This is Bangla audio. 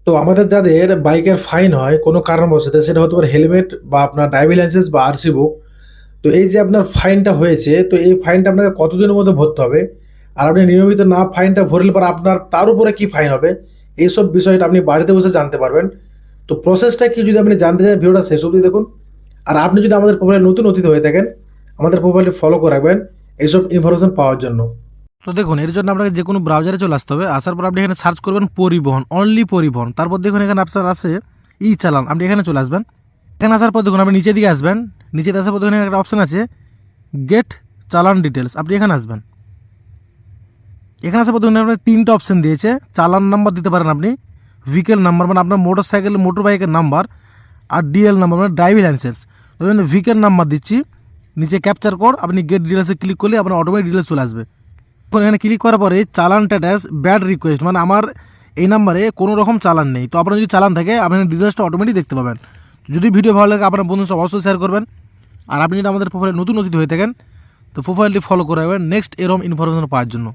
তো আমাদের যাদের বাইকের ফাইন হয় কোনো কারণবশত, সেটা হতে পারে হেলমেট বা আপনার ড্রাইভিং লাইসেন্স বা আরসি বুক। তো এই যে আপনার ফাইনটা হয়েছে, তো এই ফাইনটা আপনাকে কতদিনের মধ্যে ভরতে হবে, আর আপনি নিয়মিত না ফাইনটা ভরলে পর আপনার তার উপরে কি ফাইন হবে, এইসব বিষয়টা আপনি বাড়িতে বসে জানতে পারবেন। তো প্রসেসটা কি যদি আপনি জানতে চান, ভিডিওটা শেষ অবধি দেখুন। আর আপনি যদি আমাদের প্রোফাইলে নতুন অতিথি হয়ে থাকেন, আমাদের প্রোফাইলটি ফলো করে রাখবেন এইসব ইনফরমেশন পাওয়ার জন্য। তো দেখুন, এর জন্য আপনাকে যে কোনো ব্রাউজারে চলে আসতে হবে। আসার পর আপনি এখানে সার্চ করবেন পরিবহন, অনলি পরিবহন। তারপর দেখুন এখানে অপশন আছে ই চালান, আপনি এখানে চলে আসবেন। এখানে আসার পর দেখুন আপনি নিচের দিকে আসবেন। নিচে আসার পর দেখুন একটা অপশন আছে গেট চালান ডিটেলস, আপনি এখানে আসবেন। এখানে আসার পর দেখুন আপনি তিনটা অপশন দিয়েছে। চালান নাম্বার দিতে পারেন আপনি, ভেহিকেল নাম্বার মানে আপনার মোটর বাইকের নাম্বার, আর ডিএল নাম্বার মানে ড্রাইভিং লাইসেন্স। ধরুন ভেহিকেল নাম্বার দিচ্ছি, নিচে ক্যাপচার কোড, আপনি গেট ডিটেলসে ক্লিক করলে আপনার অটোমেটিক ডিটেলস চলে আসবে। এখন এখানে ক্লিক করার পরে চালান স্ট্যাটাস ব্যাড রিকোয়েস্ট, মানে আমার এই নাম্বারে কোনো রকম চালান নেই। তো আপনার যদি চালান থাকে আপনি ডিটেলসটা অটোমেটিক দেখতে পাবেন। যদি ভিডিও ভালো লাগে আপনার বন্ধুর সব অবশ্যই শেয়ার করবেন। আর আপনি যদি আমাদের প্রোফাইলে নতুন অতিথি হয়ে থাকেন তো প্রোফাইলটি ফলো করে রাখবেন নেক্সট এরকম ইনফরমেশন পাওয়ার জন্য।